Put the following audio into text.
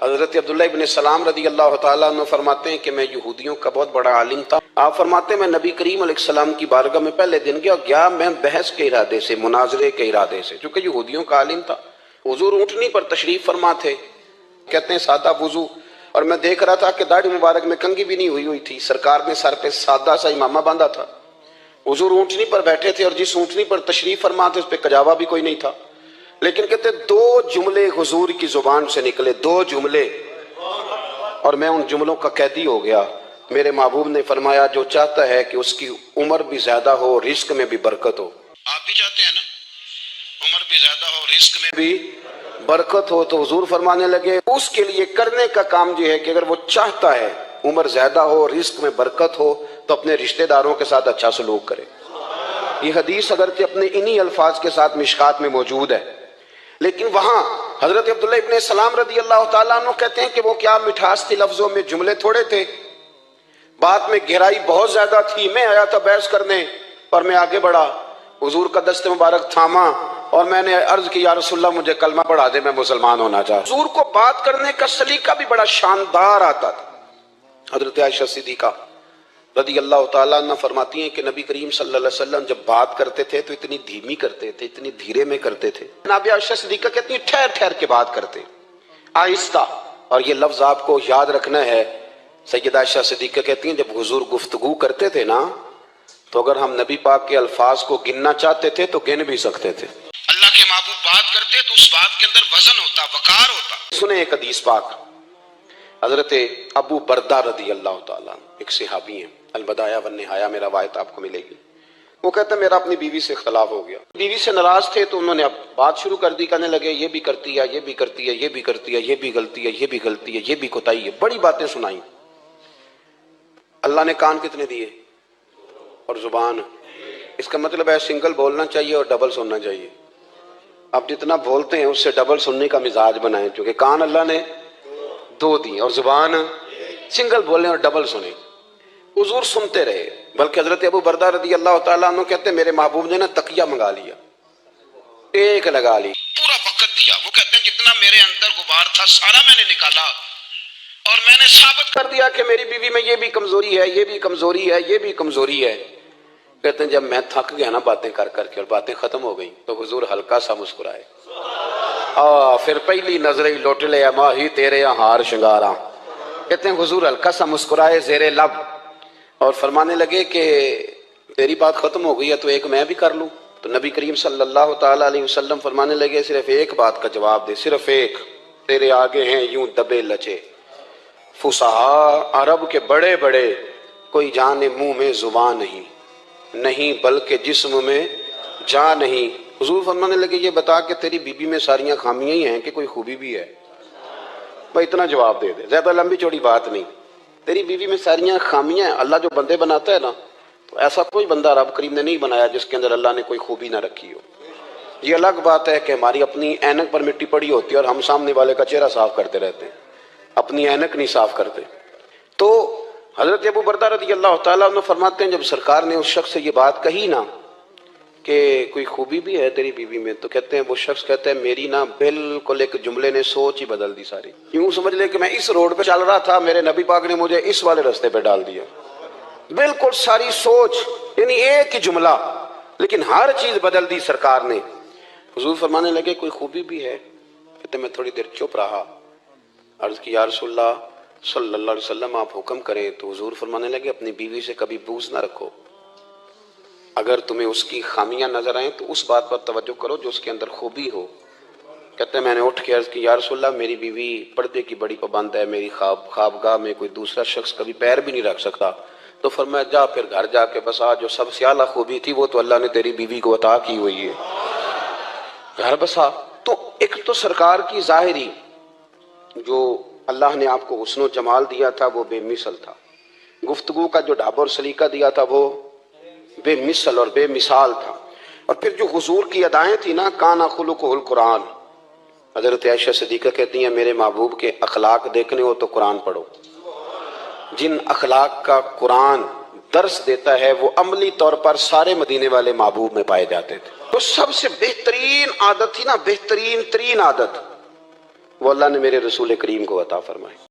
حضرت عبداللہ ابن سلام رضی اللہ تعالیٰ عنہ فرماتے ہیں کہ میں یہودیوں کا بہت بڑا عالم تھا۔ آپ فرماتے ہیں میں نبی کریم علیہ السلام کی بارگاہ میں پہلے دن گیا میں بحث کے ارادے سے، مناظرے کے ارادے سے، چونکہ یہودیوں کا عالم تھا۔ حضور اونٹنی پر تشریف فرما تھے، کہتے ہیں سادہ وضو، اور میں دیکھ رہا تھا کہ داڑھی مبارک میں کنگھی بھی نہیں ہوئی تھی، سرکار نے سر پہ سادہ سا امامہ باندھا تھا۔ حضور اونٹنی پر بیٹھے تھے اور جس اونٹنی پر تشریف فرما تھے اس پہ کجاوا بھی کوئی نہیں تھا، لیکن کہتے دو جملے حضور کی زبان سے نکلے، دو جملے، اور میں ان جملوں کا قیدی ہو گیا۔ میرے محبوب نے فرمایا جو چاہتا ہے کہ اس کی عمر بھی زیادہ ہو، رزق میں بھی برکت ہو، آپ بھی چاہتے ہیں نا عمر بھی زیادہ ہو، رزق میں بھی برکت ہو، تو حضور فرمانے لگے اس کے لیے کرنے کا کام یہ ہے کہ اگر وہ چاہتا ہے عمر زیادہ ہو، رزق میں برکت ہو، تو اپنے رشتہ داروں کے ساتھ اچھا سلوک کرے۔ یہ حدیث اگرچہ اپنے انہی الفاظ کے ساتھ مشکات میں موجود ہے، لیکن وہاں حضرت عبداللہ ابن سلام رضی اللہ تعالیٰ عنہ کہتے ہیں کہ وہ کیا مٹھاس تھی لفظوں میں، جملے تھوڑے تھے، بات میں گہرائی بہت زیادہ تھی۔ میں آیا تھا بحث کرنے اور میں آگے بڑھا، حضور کا دست مبارک تھاما اور میں نے عرض کی یا رسول اللہ مجھے کلمہ پڑھا دے، میں مسلمان ہونا چاہتا ہوں۔ حضور کو بات کرنے کا سلیقہ بھی بڑا شاندار آتا تھا۔ حضرت عائشہ صدیقہ رضی اللہ تعالیٰ عنہ فرماتی ہیں کہ نبی کریم صلی اللہ علیہ وسلم جب بات کرتے تھے تو اتنی دھیمی کرتے تھے، اتنی دھیرے میں کرتے تھے۔ جناب عائشہ صدیقہ کہتی ہیں ٹھہر ٹھہر کے بات کرتے، آہستہ، اور یہ لفظ آپ کو یاد رکھنا ہے۔ سیدہ عائشہ صدیقہ کہتی ہیں جب حضور گفتگو کرتے تھے نا تو اگر ہم نبی پاک کے الفاظ کو گننا چاہتے تھے تو گن بھی سکتے تھے۔ اللہ کے محبوب بات کرتے تو اس بات کے اندر وزن ہوتا، وقار ہوتا۔ سنیں ایک حدیث پاک، حضرت ابو بردہ رضی اللہ تعالیٰ ایک صحابی ہیں، البدایہ والنہایہ میں روایت آپ کو ملے گی۔ وہ کہتا ہے میرا اپنی بیوی سے اختلاف ہو گیا، بیوی سے ناراض تھے تو انہوں نے اب بات شروع کر دی، کہنے لگے یہ بھی کرتی ہے، یہ بھی کرتی ہے، یہ بھی کرتی ہے، یہ بھی غلطی ہے، یہ بھی غلطی ہے، یہ بھی کوتاہی ہے، بڑی باتیں سنائیں۔ اللہ نے کان کتنے دیے اور زبان، اس کا مطلب ہے سنگل بولنا چاہیے اور ڈبل سننا چاہیے۔ آپ جتنا بولتے ہیں اس سے ڈبل سننے کا مزاج بنائیں، کیونکہ کان اللہ نے دو دی اور زبان سنگل بولیں اور ڈبل سنیں۔ حضور سنتے رہے، بلکہ حضرت ابو بردہ رضی اللہ تعالیٰ عنہ کہتے ہیں میرے محبوب نے نا تکیہ منگا لیا، ایک لگا لی، پورا وقت دیا۔ وہ کہتے ہیں جتنا میرے اندر غبار تھا سارا میں نے نکالا اور میں نے ثابت کر دیا کہ میری بیوی میں یہ بھی کمزوری ہے، یہ بھی کمزوری ہے، یہ بھی کمزوری ہے۔ کہتے ہیں جب میں تھک گیا نا باتیں کر کر کے اور باتیں ختم ہو گئیں تو حضور ہلکا سا مسکرائے، پھر پہلی نظر ہی لوٹ لے ماہی تیرے ہار شنگاراں۔ کہتے ہیں حضور ہلکا سا مسکرائے زیر لب اور فرمانے لگے کہ تیری بات ختم ہو گئی ہے تو ایک میں بھی کر لوں۔ تو نبی کریم صلی اللہ تعالیٰ علیہ وسلم فرمانے لگے صرف ایک بات کا جواب دے، صرف ایک، تیرے آگے ہیں یوں دبے لچے فصحا عرب کے بڑے بڑے، کوئی جانے منہ میں زبان نہیں، نہیں بلکہ جسم میں جان نہیں۔ حضور فرمانے لگے یہ بتا کہ تیری بیوی میں ساریاں خامیاں ہی ہیں کہ کوئی خوبی بھی ہے؟ بھائی اتنا جواب دے دے، زیادہ لمبی چوڑی بات نہیں، تیری بیوی میں ساریاں خامیاں ہیں۔ اللہ جو بندے بناتا ہے نا تو ایسا کوئی بندہ رب کریم نے نہیں بنایا جس کے اندر اللہ نے کوئی خوبی نہ رکھی ہو۔ یہ الگ بات ہے کہ ہماری اپنی اینک پر مٹی پڑی ہوتی ہے اور ہم سامنے والے کا چہرہ صاف کرتے رہتے ہیں، اپنی اینک نہیں صاف کرتے۔ تو حضرت ابو بردہ رضی اللہ تعالیٰ عنہ فرماتے ہیں جب سرکار نے اس شخص سے یہ بات کہی نا کہ کوئی خوبی بھی ہے تیری بیوی میں، تو کہتے ہیں وہ شخص کہتا ہے میری نا بالکل ایک جملے نے سوچ ہی بدل دی ساری۔ یوں سمجھ لے کہ میں اس روڈ پہ چل رہا تھا، میرے نبی پاک نے مجھے اس والے رستے پہ ڈال دیا، بالکل ساری سوچ، یعنی ایک ہی جملہ لیکن ہر چیز بدل دی سرکار نے۔ حضور فرمانے لگے کوئی خوبی بھی ہے؟ کہتے میں تھوڑی دیر چپ رہا، عرض کی یا رسول اللہ صلی اللہ علیہ وسلم آپ حکم کریں۔ تو حضور فرمانے لگے اپنی بیوی سے کبھی بغض نہ رکھو، اگر تمہیں اس کی خامیاں نظر آئیں تو اس بات پر توجہ کرو جو اس کے اندر خوبی ہو۔ کہتے ہیں میں نے اٹھ کے عرض کی یا رسول اللہ میری بیوی پردے کی بڑی پابند ہے، میری خوابگاہ میں کوئی دوسرا شخص کبھی پیر بھی نہیں رکھ سکتا۔ تو فرمایا جا پھر گھر جا کے بسا، جو سب سے اعلیٰ خوبی تھی وہ تو اللہ نے تیری بیوی کو عطا کی ہوئی ہے، گھر بسا۔ تو ایک تو سرکار کی ظاہری جو اللہ نے آپ کو حسن و جمال دیا تھا وہ بے مثل تھا، گفتگو کا جو ڈھاب اور سلیقہ دیا تھا وہ بے مثل اور بے مثال تھا، اور پھر جو حضور کی ادائیں تھی نا کانا خلقہ القرآن۔ حضرت عائشہ صدیقہ کہتی ہیں میرے محبوب کے اخلاق دیکھنے ہو تو قرآن پڑھو، جن اخلاق کا قرآن درس دیتا ہے وہ عملی طور پر سارے مدینے والے محبوب میں پائے جاتے تھے۔ تو سب سے بہترین عادت تھی نا، بہترین ترین عادت وہ اللہ نے میرے رسول کریم کو عطا فرمائے۔